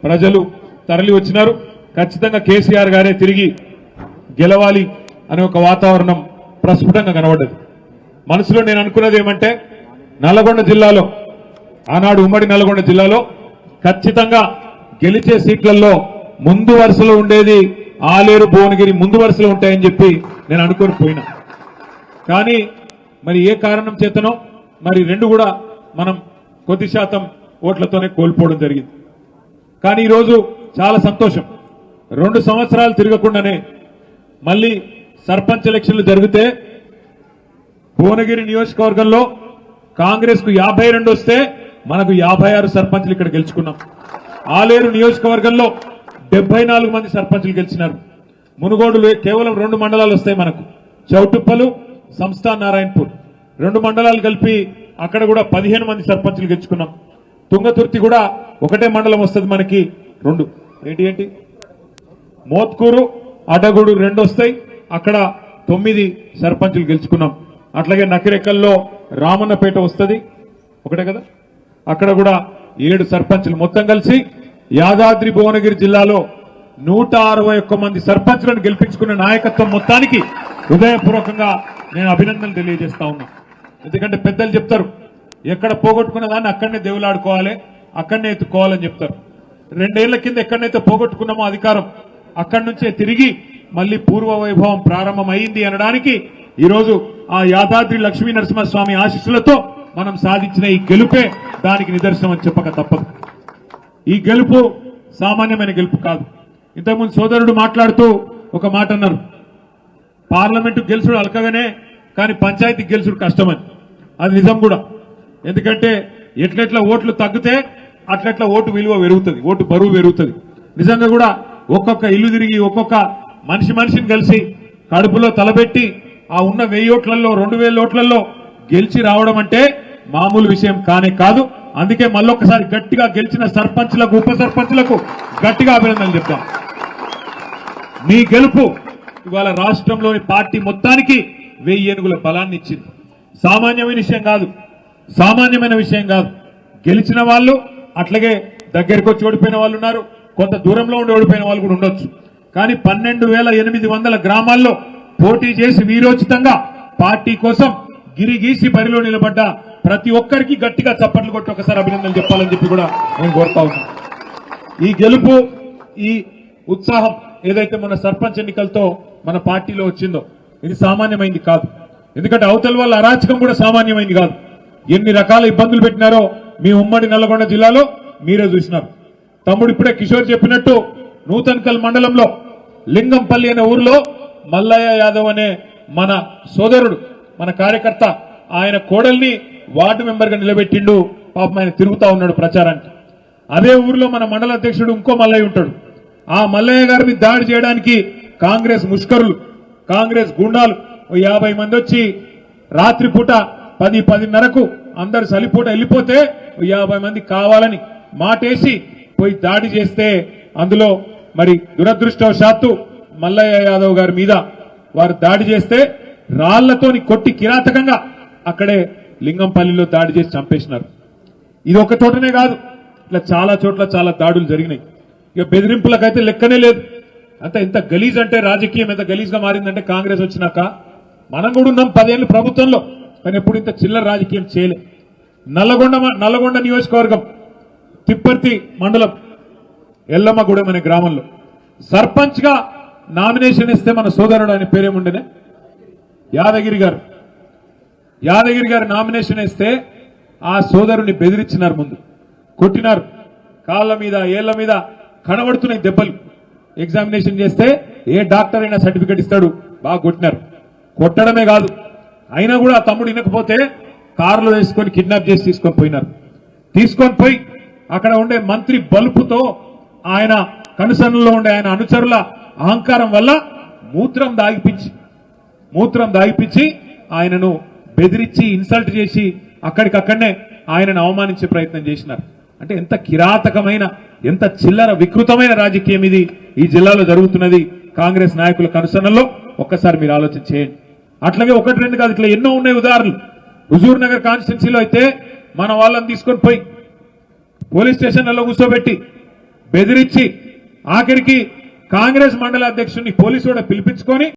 ప్రజలు తరలి వచ్చినారు. ఖచ్చితంగా కేసీఆర్ గారే తిరిగి గెలవాలి అనే ఒక వాతావరణం ప్రస్ఫుటంగా కనబడ్డది. మనసులో నేను అనుకున్నది ఏమంటే, నల్లగొండ జిల్లాలో, ఆనాడు ఉమ్మడి నల్లగొండ జిల్లాలో ఖచ్చితంగా గెలిచే సీట్లలో ముందు వరుసలో ఉండేది ఆలేరు, భువనగిరి ముందు వరుసలో ఉంటాయని చెప్పి నేను అనుకొని పోయినా. కానీ మరి ఏ కారణం చేతనో మరి రెండు కూడా మనం కొద్ది శాతం ఓట్లతోనే కోల్పోవడం జరిగింది. కానీ ఈరోజు చాలా సంతోషం, 2 సంవత్సరాలు తిరగకుండానే మళ్ళీ సర్పంచ్ ఎలక్షన్లు జరిగితే భువనగిరి నియోజకవర్గంలో కాంగ్రెస్ కు 52 వస్తే మనకు 56 సర్పంచ్లు ఇక్కడ గెలుచుకున్నాం. ఆలేరు నియోజకవర్గంలో 74 మంది సర్పంచ్లు గెలిచినారు. మునుగోడులో కేవలం 2 మండలాలు వస్తాయి మనకు, చౌటుప్పలు, సంస్థాన్ నారాయణపూర్ 2 మండలాలు కలిపి అక్కడ కూడా 15 మంది సర్పంచ్లు గెలుచుకున్నాం. తుంగతుర్తి కూడా ఒకటే మండలం వస్తుంది మనకి, 2 ఏంటి మోత్కూరు, అడగూడు 2 వస్తాయి, అక్కడ 9 సర్పంచ్లు గెలుచుకున్నాం. అట్లాగే నకిరెక్కల్లో రామన్నపేట వస్తుంది, ఒకటే కదా, అక్కడ కూడా 7 సర్పంచ్లు. మొత్తం కలిసి యాదాద్రి భువనగిరి జిల్లాలో 161 మంది సర్పంచ్లను గెలిపించుకున్న నాయకత్వం మొత్తానికి హృదయపూర్వకంగా నేను అభినందనలు తెలియజేస్తా ఉన్నా. ఎందుకంటే పెద్దలు చెప్తారు, ఎక్కడ పోగొట్టుకున్న దాన్ని అక్కడనే దేవులాడుకోవాలి, అక్కడనే ఎత్తుకోవాలని చెప్తారు. 2 ఏళ్ల కింద ఎక్కడనైతే పోగొట్టుకున్నామో అధికారం, అక్కడి నుంచే తిరిగి మళ్లీ పూర్వ వైభవం ప్రారంభమైంది అనడానికి ఈరోజు ఆ యాదాద్రి లక్ష్మీ నరసింహస్వామి ఆశీస్సులతో మనం సాధించిన ఈ గెలుపే దానికి నిదర్శనం అని చెప్పక తప్పదు. ఈ గెలుపు సామాన్యమైన గెలుపు కాదు. ఇంతకుముందు సోదరుడు మాట్లాడుతూ ఒక మాట అన్నారు, పార్లమెంటు గెలుచుడు అలకగానే కానీ పంచాయతీ గెలుచుడు కష్టమని. అది నిజం కూడా. ఎందుకంటే ఎట్లెట్లా ఓట్లు తగ్గితే అట్లెట్లా ఓటు విలువ పెరుగుతుంది, ఓటు బరువు పెరుగుతుంది. నిజంగా కూడా ఒక్కొక్క ఇల్లు తిరిగి ఒక్కొక్క మనిషిని కలిసి కడుపులో తలబెట్టి ఆ ఉన్న 1000 ఓట్లలో 2000 ఓట్లలో గెలిచి రావడం అంటే మామూలు విషయం కానే కాదు. అందుకే మళ్ళొక్కసారి గట్టిగా గెలిచిన సర్పంచ్లకు, ఉప సర్పంచ్లకు గట్టిగా అభినందనలు చెప్తాం. మీ గెలుపు ఇవాళ రాష్ట్రంలోని పార్టీ మొత్తానికి 1000 ఏనుగుల బలాన్ని ఇచ్చింది. సామాన్యమైన విషయం కాదు. గెలిచిన వాళ్ళు అట్లాగే దగ్గరికి వచ్చి ఓడిపోయిన వాళ్ళు ఉన్నారు, కొంత దూరంలో ఉండి ఓడిపోయిన వాళ్ళు కూడా ఉండొచ్చు. కానీ 12,800 గ్రామాల్లో పోటీ చేసి వీరోచితంగా పార్టీ కోసం గిరిగీసి బరిలో నిలబడ్డ ప్రతి ఒక్కరికి గట్టిగా చప్పట్లు కొట్టి ఒకసారి అభినందనలు చెప్పాలని చెప్పి కూడా నేను కోరుతా ఉన్నాను. ఈ గెలుపు, ఈ ఉత్సాహం ఏదైతే మన సర్పంచ్ ఎన్నికలతో మన పార్టీలో వచ్చిందో ఇది సామాన్యమైంది కాదు. ఎందుకంటే అవతల వాళ్ళ అరాచకం కూడా సామాన్యమైంది కాదు. ఎన్ని రకాల ఇబ్బందులు పెట్టినారో మీ ఉమ్మడి నల్లగొండ జిల్లాలో మీరే చూసినారు. తమ్ముడు ఇప్పుడే కిషోర్ చెప్పినట్టు నూతన్కల్ మండలంలో లింగంపల్లి అనే ఊరిలో మల్లయ్య యాదవ్ అనే మన సోదరుడు, మన కార్యకర్త, ఆయన కోడల్ని వార్డు మెంబర్ గా నిలబెట్టిండు. పాపం ఆయన తిరుగుతా ఉన్నాడు ప్రచారానికి. అదే ఊరిలో మన మండల అధ్యక్షుడు ఇంకో మల్లయ్య ఉంటాడు. ఆ మల్లయ్య గారిని దాడి చేయడానికి కాంగ్రెస్ ముష్కరులు, కాంగ్రెస్ గుండాలు 50 మంది వచ్చి రాత్రిపూట 10-10:30కు అందరు సలిపూట వెళ్ళిపోతే 50 మంది కావాలని మాటేసి పోయి దాడి చేస్తే అందులో మరి దురదృష్టవశాత్తు మల్లయ్య యాదవ్ గారి మీద వారు దాడి చేస్తే రాళ్లతోని కొట్టి కిరాతకంగా అక్కడే లింగంపల్లిలో దాడి చేసి చంపేసినారు. ఇది ఒక చోటనే కాదు, ఇట్లా చాలా చోట్ల చాలా దాడులు జరిగినాయి. ఇక బెదిరింపులకైతే లెక్కనే లేదు. అంత ఇంత గలీజ్ అంటే రాజకీయం ఎంత గలీజ్ గా మారిందంటే కాంగ్రెస్ వచ్చినాక మనం కూడా ఉన్నాం 10 ఏళ్ళు ప్రభుత్వంలో, కానీ ఎప్పుడు ఇంత చిల్లర రాజకీయం చేయలే. నల్లగొండ నియోజకవర్గం తిప్పర్తి మండలం ఎల్లమ్మగూడెం అనే గ్రామంలో సర్పంచ్ గా నామినేషన్ ఇస్తే మన సోదరుడు, ఆయన పేరేముండేనే, యాదగిరి గారు నామినేషన్ ఇస్తే ఆ సోదరుని బెదిరించినారు, ముందు కొట్టినారు, కాళ్ళ మీద ఏళ్ల మీద కనబడుతున్నాయి దెబ్బలు. ఎగ్జామినేషన్ చేస్తే ఏ డాక్టర్ అయినా సర్టిఫికెట్ ఇస్తాడు, బాగా కొట్టినారు. కొట్టడమే కాదు, అయినా కూడా ఆ తమ్ముడు వినకపోతే కారులో వేసుకొని కిడ్నాప్ చేసి తీసుకొని పోయి అక్కడ ఉండే మంత్రి బలుపుతో ఆయన కనుసన్నలో ఉండే ఆయన అనుచరుల అహంకారం వల్ల మూత్రం దాగిపించి ఆయనను బెదిరించి ఇన్సల్ట్ చేసి అక్కడికక్కడనే ఆయనను అవమానించే ప్రయత్నం చేసినారు. అంటే ఎంత కిరాతకమైన, ఎంత చిల్లర వికృతమైన రాజకీయం ఇది ఈ జిల్లాలో జరుగుతున్నది కాంగ్రెస్ నాయకుల కనుసన్నలో. ఒక్కసారి మీరు ఆలోచన చేయండి. అట్లాగే 1-2 కాదు, ఇట్లా ఎన్నో ఉన్నాయి ఉదాహరణలు. హుజూర్ నగర్ కాన్స్టిట్యున్సీలో అయితే మన వాళ్ళని తీసుకొని పోయి పోలీస్ స్టేషన్లలో కూర్చోబెట్టి బెదిరించి ఆఖరికి కాంగ్రెస్ మండల అధ్యక్షుడిని పోలీసు కూడా పిలిపించుకొని